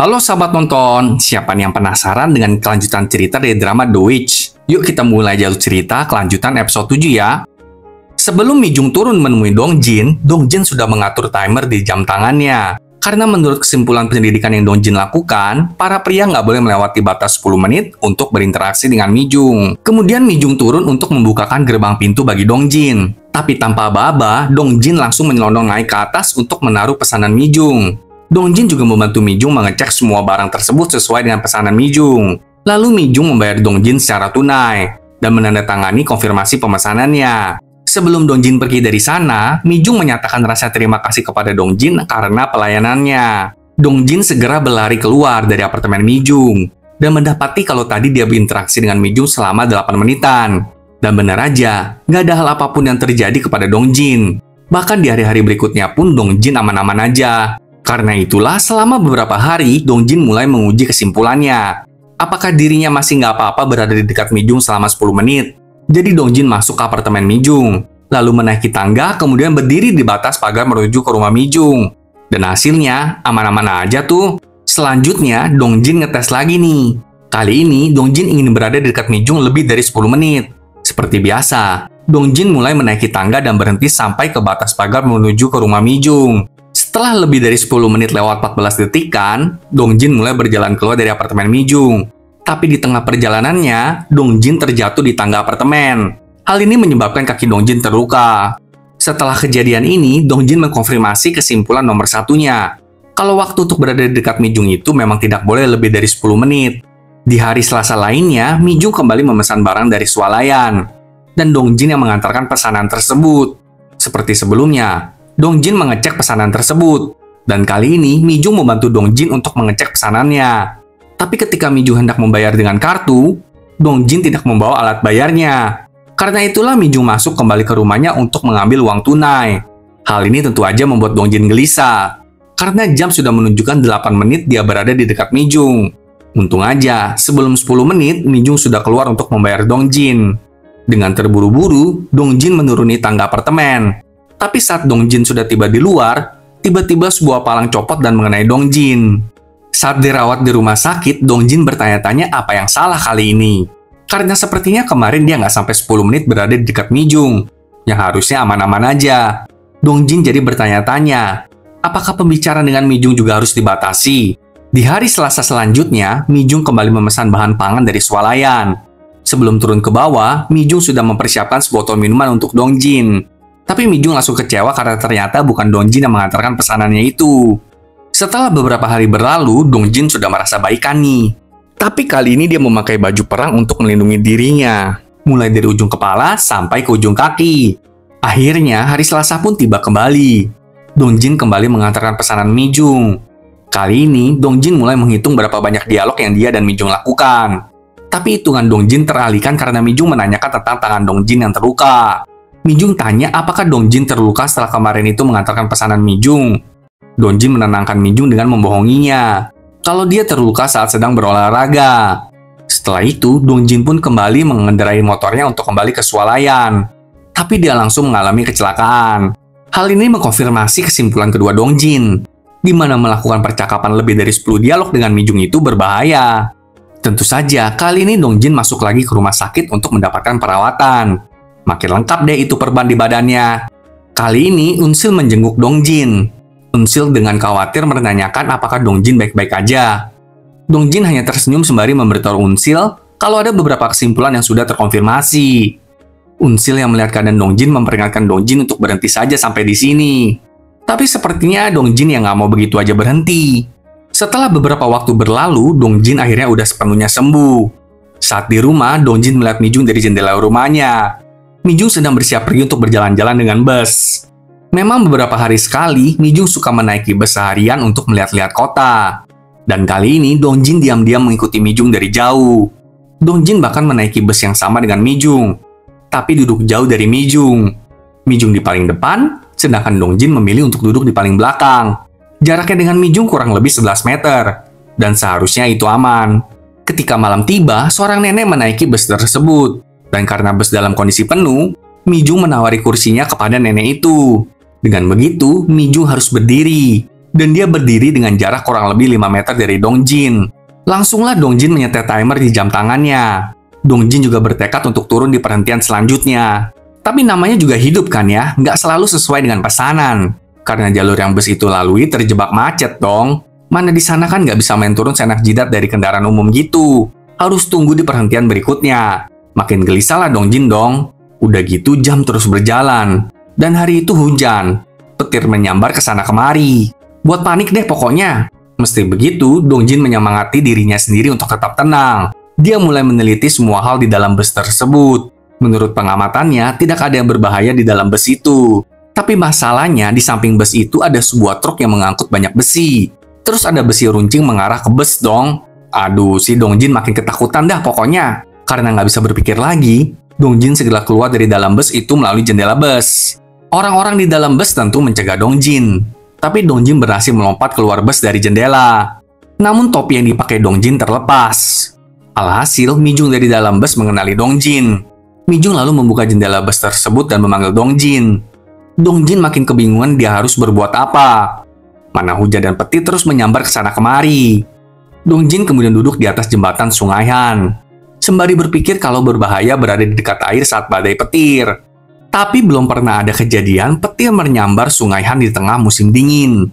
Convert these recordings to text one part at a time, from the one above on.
Halo sahabat nonton, siapa nih yang penasaran dengan kelanjutan cerita dari drama The Witch? Yuk kita mulai jalur cerita kelanjutan episode 7 ya. Sebelum Mi Jung turun menemui Dong Jin sudah mengatur timer di jam tangannya. Karena menurut kesimpulan penyelidikan yang Dong Jin lakukan, para pria nggak boleh melewati batas 10 menit untuk berinteraksi dengan Mi Jung. Kemudian Mi Jung turun untuk membukakan gerbang pintu bagi Dong Jin. Tapi tanpa aba-aba, Dong Jin langsung menyelonong naik ke atas untuk menaruh pesanan Mi Jung. Dong Jin juga membantu Mi Jung mengecek semua barang tersebut sesuai dengan pesanan Mi Jung. Lalu Mi Jung membayar Dong Jin secara tunai dan menandatangani konfirmasi pemesanannya. Sebelum Dong Jin pergi dari sana, Mi Jung menyatakan rasa terima kasih kepada Dong Jin karena pelayanannya. Dong Jin segera berlari keluar dari apartemen Mi Jung dan mendapati kalau tadi dia berinteraksi dengan Mi Jung selama 8 menitan. Dan benar aja, nggak ada hal apapun yang terjadi kepada Dong Jin. Bahkan di hari-hari berikutnya pun Dong Jin aman-aman aja. Karena itulah selama beberapa hari, Dong Jin mulai menguji kesimpulannya. Apakah dirinya masih nggak apa-apa berada di dekat Mi Jung selama 10 menit? Jadi Dong Jin masuk ke apartemen Mi Jung, lalu menaiki tangga, kemudian berdiri di batas pagar menuju ke rumah Mi Jung. Dan hasilnya, aman-aman aja tuh. Selanjutnya, Dong Jin ngetes lagi nih. Kali ini, Dong Jin ingin berada di dekat Mi Jung lebih dari 10 menit. Seperti biasa, Dong Jin mulai menaiki tangga dan berhenti sampai ke batas pagar menuju ke rumah Mi Jung. Setelah lebih dari 10 menit lewat 14 detikan, Dong Jin mulai berjalan keluar dari apartemen Mi Jung. Tapi di tengah perjalanannya, Dong Jin terjatuh di tangga apartemen. Hal ini menyebabkan kaki Dong Jin terluka. Setelah kejadian ini, Dong Jin mengkonfirmasi kesimpulan nomor satunya. Kalau waktu untuk berada di dekat Mi Jung itu memang tidak boleh lebih dari 10 menit. Di hari Selasa lainnya, Mi Jung kembali memesan barang dari swalayan. Dan Dong Jin yang mengantarkan pesanan tersebut. Seperti sebelumnya, Dong Jin mengecek pesanan tersebut. Dan kali ini, Mi Jung membantu Dong Jin untuk mengecek pesanannya. Tapi ketika Mi Jung hendak membayar dengan kartu, Dong Jin tidak membawa alat bayarnya. Karena itulah Mi Jung masuk kembali ke rumahnya untuk mengambil uang tunai. Hal ini tentu aja membuat Dong Jin gelisah. Karena jam sudah menunjukkan 8 menit dia berada di dekat Mi Jung. Untung aja, sebelum 10 menit, Mi Jung sudah keluar untuk membayar Dong Jin. Dengan terburu-buru, Dong Jin menuruni tangga apartemen. Tapi saat Dong Jin sudah tiba di luar, tiba-tiba sebuah palang copot dan mengenai Dong Jin. Saat dirawat di rumah sakit, Dong Jin bertanya-tanya apa yang salah kali ini. Karena sepertinya kemarin dia nggak sampai 10 menit berada di dekat Mi Jung, yang harusnya aman-aman aja. Dong Jin jadi bertanya-tanya, apakah pembicaraan dengan Mi Jung juga harus dibatasi? Di hari Selasa selanjutnya, Mi Jung kembali memesan bahan pangan dari swalayan. Sebelum turun ke bawah, Mi Jung sudah mempersiapkan sebotol minuman untuk Dong Jin. Tapi Mi Jung langsung kecewa karena ternyata bukan Dong Jin yang mengantarkan pesanannya itu. Setelah beberapa hari berlalu, Dong Jin sudah merasa baikan nih. Tapi kali ini dia memakai baju perang untuk melindungi dirinya. Mulai dari ujung kepala sampai ke ujung kaki. Akhirnya, hari Selasa pun tiba kembali. Dong Jin kembali mengantarkan pesanan Mi Jung. Kali ini, Dong Jin mulai menghitung berapa banyak dialog yang dia dan Mi Jung lakukan. Tapi hitungan Dong Jin teralihkan karena Mi Jung menanyakan tentang tangan Dong Jin yang terluka. Mi Jung tanya apakah Dong Jin terluka setelah kemarin itu mengantarkan pesanan Mi Jung. Dong Jin menenangkan Mi Jung dengan membohonginya kalau dia terluka saat sedang berolahraga. Setelah itu, Dong Jin pun kembali mengendarai motornya untuk kembali ke swalayan. Tapi dia langsung mengalami kecelakaan. Hal ini mengkonfirmasi kesimpulan kedua Dong Jin, di mana melakukan percakapan lebih dari 10 dialog dengan Mi Jung itu berbahaya. Tentu saja, kali ini Dong Jin masuk lagi ke rumah sakit untuk mendapatkan perawatan. Makin lengkap deh itu perban di badannya. Kali ini Unsil menjenguk Dong Jin. Unsil dengan khawatir menanyakan apakah Dong Jin baik-baik aja. Dong Jin hanya tersenyum sembari memberitahu Unsil kalau ada beberapa kesimpulan yang sudah terkonfirmasi. Unsil yang melihat keadaan Dong Jin memperingatkan Dong Jin untuk berhenti saja sampai di sini. Tapi sepertinya Dong Jin yang nggak mau begitu aja berhenti. Setelah beberapa waktu berlalu, Dong Jin akhirnya udah sepenuhnya sembuh. Saat di rumah, Dong Jin melihat Mi Jung dari jendela rumahnya. Mi Jung sedang bersiap pergi untuk berjalan-jalan dengan bus. Memang beberapa hari sekali, Mi Jung suka menaiki bus seharian untuk melihat-lihat kota. Dan kali ini, Dong Jin diam-diam mengikuti Mi Jung dari jauh. Dong Jin bahkan menaiki bus yang sama dengan Mi Jung, tapi duduk jauh dari Mi Jung. Mi Jung di paling depan, sedangkan Dong Jin memilih untuk duduk di paling belakang. Jaraknya dengan Mi Jung kurang lebih 11 meter, dan seharusnya itu aman. Ketika malam tiba, seorang nenek menaiki bus tersebut. Dan karena bus dalam kondisi penuh, Mi Jung menawari kursinya kepada nenek itu. Dengan begitu, Mi Jung harus berdiri. dan dia berdiri dengan jarak kurang lebih 5 meter dari Dongjin. Langsunglah Dongjin menyetel timer di jam tangannya. Dongjin juga bertekad untuk turun di perhentian selanjutnya. Tapi namanya juga hidup kan ya, nggak selalu sesuai dengan pesanan. Karena jalur yang bus itu lalui terjebak macet dong. Mana di sana kan nggak bisa main turun seenak jidat dari kendaraan umum gitu. Harus tunggu di perhentian berikutnya. Makin gelisah lah Dongjin dong. Udah gitu jam terus berjalan. Dan hari itu hujan. Petir menyambar ke sana kemari. Buat panik deh pokoknya. Meski begitu, Dongjin menyemangati dirinya sendiri untuk tetap tenang. Dia mulai meneliti semua hal di dalam bus tersebut. Menurut pengamatannya, tidak ada yang berbahaya di dalam bus itu. Tapi masalahnya, di samping bus itu ada sebuah truk yang mengangkut banyak besi. Terus ada besi runcing mengarah ke bus dong. Aduh, si Dongjin makin ketakutan dah pokoknya. Karena nggak bisa berpikir lagi, Dongjin segera keluar dari dalam bus itu melalui jendela bus. Orang-orang di dalam bus tentu mencegah Dongjin. Tapi Dongjin berhasil melompat keluar bus dari jendela. Namun topi yang dipakai Dongjin terlepas. Alhasil, Mijung dari dalam bus mengenali Dongjin. Mijung lalu membuka jendela bus tersebut dan memanggil Dongjin. Dongjin makin kebingungan dia harus berbuat apa. Mana hujan dan petir terus menyambar ke sana kemari. Dongjin kemudian duduk di atas jembatan Sungai Han. Sembari berpikir kalau berbahaya berada di dekat air saat badai petir. Tapi belum pernah ada kejadian petir menyambar Sungai Han di tengah musim dingin.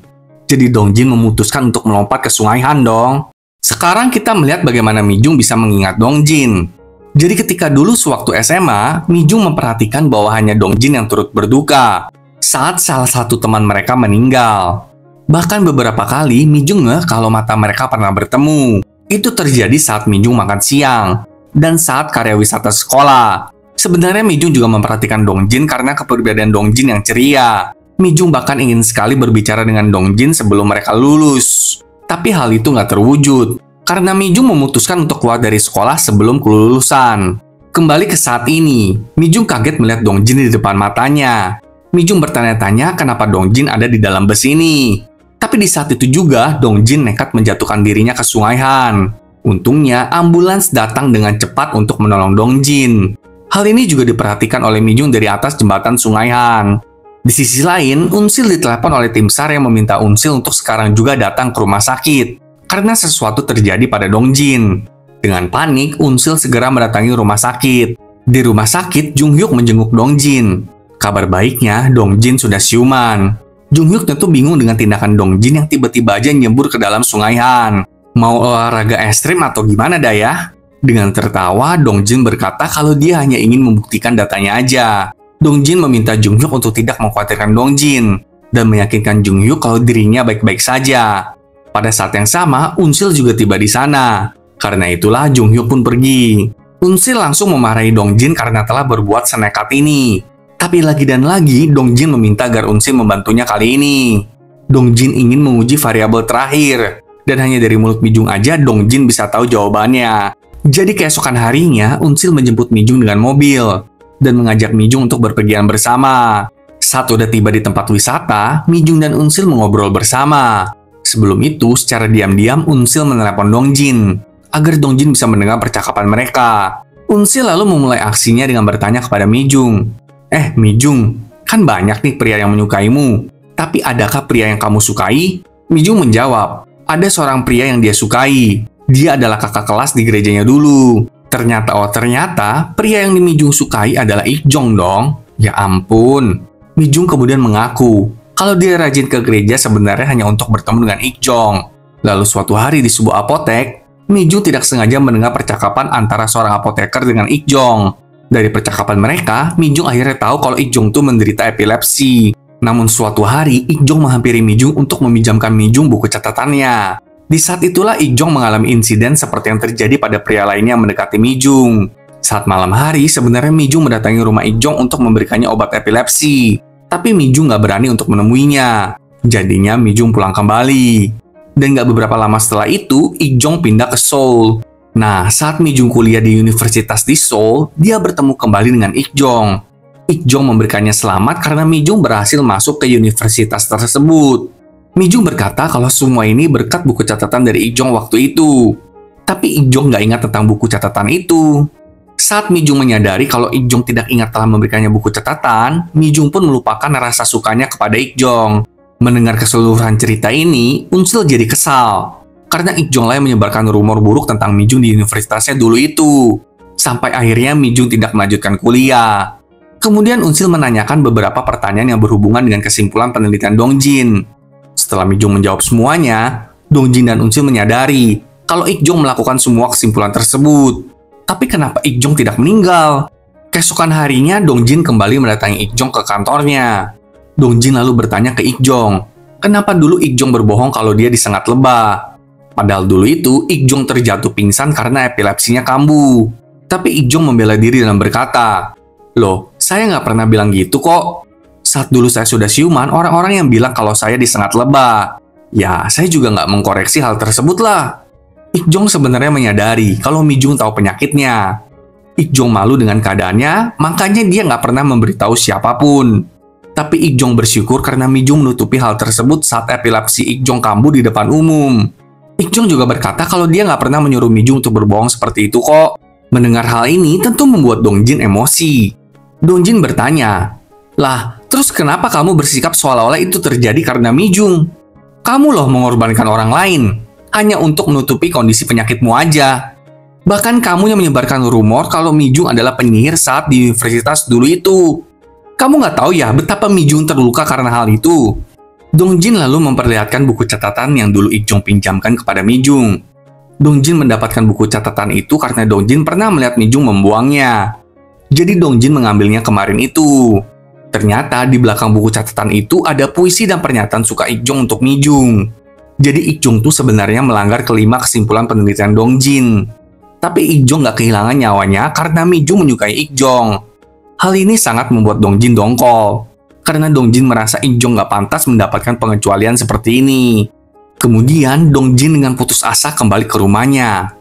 Jadi Dongjin memutuskan untuk melompat ke Sungai Han dong. Sekarang kita melihat bagaimana Mijung bisa mengingat Dongjin. Jadi ketika dulu sewaktu SMA, Mijung memperhatikan bahwa hanya Dongjin yang turut berduka saat salah satu teman mereka meninggal. Bahkan beberapa kali Mijung ngeh kalau mata mereka pernah bertemu. Itu terjadi saat Mijung makan siang dan saat karya wisata sekolah. Sebenarnya Mijung juga memperhatikan Dongjin karena kepribadian Dongjin yang ceria. Mijung bahkan ingin sekali berbicara dengan Dongjin sebelum mereka lulus. Tapi hal itu nggak terwujud, karena Mijung memutuskan untuk keluar dari sekolah sebelum kelulusan. Kembali ke saat ini, Mijung kaget melihat Dongjin di depan matanya. Mijung bertanya-tanya kenapa Dongjin ada di dalam bus ini. Tapi di saat itu juga, Dongjin nekat menjatuhkan dirinya ke Sungai Han. Untungnya, ambulans datang dengan cepat untuk menolong Dongjin. Hal ini juga diperhatikan oleh Mijung dari atas jembatan Sungai Han. Di sisi lain, Unsil ditelepon oleh tim SAR yang meminta Unsil untuk sekarang juga datang ke rumah sakit karena sesuatu terjadi pada Dongjin. Dengan panik, Unsil segera mendatangi rumah sakit. Di rumah sakit, Junghyuk menjenguk Dongjin. Kabar baiknya, Dongjin sudah siuman. Junghyuk tentu bingung dengan tindakan Dongjin yang tiba-tiba aja nyembur ke dalam Sungai Han. Mau olahraga ekstrim atau gimana dah ya? Dengan tertawa, Dongjin berkata kalau dia hanya ingin membuktikan datanya aja. Dongjin meminta Junghyuk untuk tidak mengkhawatirkan Dongjin dan meyakinkan Junghyuk kalau dirinya baik-baik saja. Pada saat yang sama, Unsil juga tiba di sana. Karena itulah Junghyuk pun pergi. Unsil langsung memarahi Dongjin karena telah berbuat senekat ini. Tapi lagi dan lagi, Dongjin meminta agar Unsil membantunya kali ini. Dongjin ingin menguji variabel terakhir. Dan hanya dari mulut Mijung aja Dongjin bisa tahu jawabannya. Jadi keesokan harinya, Unsil menjemput Mijung dengan mobil dan mengajak Mijung untuk berpergian bersama. Saat udah tiba di tempat wisata, Mijung dan Unsil mengobrol bersama. Sebelum itu, secara diam-diam Unsil menelepon Dongjin agar Dongjin bisa mendengar percakapan mereka. Unsil lalu memulai aksinya dengan bertanya kepada Mijung, Mijung, kan banyak nih pria yang menyukaimu, tapi adakah pria yang kamu sukai? Mijung menjawab, ada seorang pria yang dia sukai. Dia adalah kakak kelas di gerejanya dulu. Ternyata pria yang Mijung sukai adalah Ik-jong dong. Ya ampun. Mijung kemudian mengaku kalau dia rajin ke gereja sebenarnya hanya untuk bertemu dengan Ik-jong. Lalu suatu hari di sebuah apotek, Mijung tidak sengaja mendengar percakapan antara seorang apoteker dengan Ik-jong. Dari percakapan mereka, Mijung akhirnya tahu kalau Ik-jong tuh menderita epilepsi. Namun suatu hari, Ik-jong menghampiri Mijung untuk meminjamkan Mijung buku catatannya. Di saat itulah Ik-jong mengalami insiden seperti yang terjadi pada pria lainnya yang mendekati Mijung. Saat malam hari, sebenarnya Mijung mendatangi rumah Ik-jong untuk memberikannya obat epilepsi. Tapi Mijung nggak berani untuk menemuinya. Jadinya Mijung pulang kembali. Dan nggak beberapa lama setelah itu, Ik-jong pindah ke Seoul. Nah, saat Mijung kuliah di universitas di Seoul, dia bertemu kembali dengan Ik-jong. Ik-jong memberikannya selamat karena Mijung berhasil masuk ke universitas tersebut. Mijung berkata kalau semua ini berkat buku catatan dari Ik-jong waktu itu. Tapi Ik-jong nggak ingat tentang buku catatan itu. Saat Mijung menyadari kalau Ik-jong tidak ingat telah memberikannya buku catatan, Mijung pun melupakan rasa sukanya kepada Ik-jong. Mendengar keseluruhan cerita ini, Unsil jadi kesal. Karena Ik Jonglai menyebarkan rumor buruk tentang Mi Jung di universitasnya dulu itu. Sampai akhirnya Mi Jung tidak melanjutkan kuliah. Kemudian Unsil menanyakan beberapa pertanyaan yang berhubungan dengan kesimpulan penelitian Dongjin. Setelah Mi Jung menjawab semuanya, Dongjin dan Unsil menyadari kalau Ik Jong melakukan semua kesimpulan tersebut. Tapi kenapa Ik Jong tidak meninggal? Keesokan harinya, Dongjin kembali mendatangi Ik Jong ke kantornya. Dongjin lalu bertanya ke Ik Jong, kenapa dulu Ik Jong berbohong kalau dia disengat lebah? Padahal dulu itu Ik Jong terjatuh pingsan karena epilepsinya kambuh. Tapi Ik Jong membela diri dan berkata, "Loh, saya nggak pernah bilang gitu kok. Saat dulu saya sudah siuman, orang-orang yang bilang kalau saya disengat lebah. Ya, saya juga nggak mengkoreksi hal tersebut lah." Ik Jong sebenarnya menyadari kalau Mi Jung tahu penyakitnya. Ik Jong malu dengan keadaannya, makanya dia nggak pernah memberitahu siapapun. Tapi Ik Jong bersyukur karena Mi Jung menutupi hal tersebut saat epilepsi Ik Jong kambuh di depan umum. Ik Jong juga berkata kalau dia nggak pernah menyuruh Mi Jung untuk berbohong seperti itu kok. Mendengar hal ini tentu membuat Dongjin emosi. Dongjin bertanya, "Lah, terus kenapa kamu bersikap seolah-olah itu terjadi karena Mi Jung? Kamu loh mengorbankan orang lain, hanya untuk menutupi kondisi penyakitmu aja. Bahkan kamu yang menyebarkan rumor kalau Mi Jung adalah penyihir saat di universitas dulu itu. Kamu nggak tahu ya betapa Mi Jung terluka karena hal itu." Dongjin lalu memperlihatkan buku catatan yang dulu Ik Jong pinjamkan kepada Mi Jung. Dongjin mendapatkan buku catatan itu karena Dongjin pernah melihat Mi Jung membuangnya. Jadi Dongjin mengambilnya kemarin itu. Ternyata di belakang buku catatan itu ada puisi dan pernyataan suka Ik Jong untuk Mi Jung. Jadi Ik Jong tuh sebenarnya melanggar kelima kesimpulan penelitian Dongjin. Tapi Ik Jong nggak kehilangan nyawanya karena Mi Jung menyukai Ik Jong. Hal ini sangat membuat Dongjin dongkol, karena Dongjin merasa Ik Jong nggak pantas mendapatkan pengecualian seperti ini. Kemudian Dongjin dengan putus asa kembali ke rumahnya.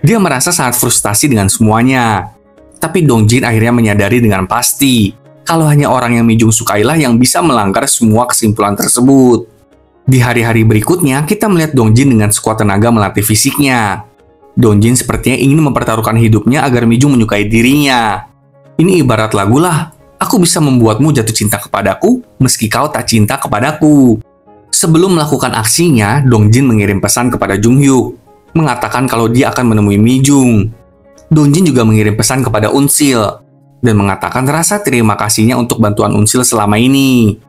Dia merasa sangat frustasi dengan semuanya. Tapi Dongjin akhirnya menyadari dengan pasti kalau hanya orang yang Mi Jung sukailah yang bisa melanggar semua kesimpulan tersebut. Di hari-hari berikutnya, kita melihat Dongjin dengan sekuat tenaga melatih fisiknya. Dongjin sepertinya ingin mempertaruhkan hidupnya agar Mi Jung menyukai dirinya. Ini ibarat lagu lah, aku bisa membuatmu jatuh cinta kepadaku meski kau tak cinta kepadaku. Sebelum melakukan aksinya, Dongjin mengirim pesan kepada Jung Hyuk, mengatakan kalau dia akan menemui Mi Jung. Dongjin juga mengirim pesan kepada Unsil, dan mengatakan rasa terima kasihnya untuk bantuan Unsil selama ini.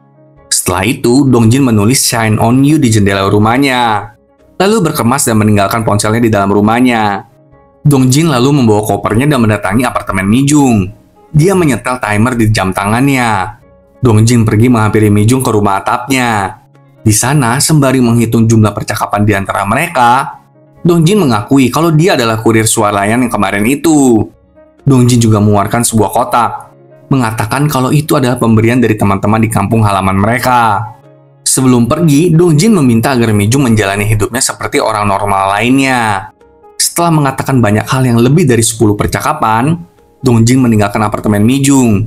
Setelah itu, Dongjin menulis "Shine on You" di jendela rumahnya, lalu berkemas dan meninggalkan ponselnya di dalam rumahnya. Dongjin lalu membawa kopernya dan mendatangi apartemen Mi Jung. Dia menyetel timer di jam tangannya. Dongjin pergi menghampiri Mi Jung ke rumah atapnya. Di sana, sembari menghitung jumlah percakapan di antara mereka, Dongjin mengakui kalau dia adalah kurir swalayan yang kemarin itu. Dongjin juga mengeluarkan sebuah kotak, mengatakan kalau itu adalah pemberian dari teman-teman di kampung halaman mereka. Sebelum pergi, Dongjin meminta agar Mi Jung menjalani hidupnya seperti orang normal lainnya. Setelah mengatakan banyak hal yang lebih dari 10 percakapan, Dongjin meninggalkan apartemen Mi Jung.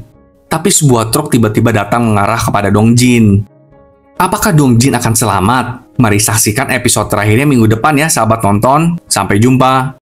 Tapi sebuah truk tiba-tiba datang mengarah kepada Dongjin. Apakah Dongjin akan selamat? Mari saksikan episode terakhirnya minggu depan ya sahabat nonton. Sampai jumpa.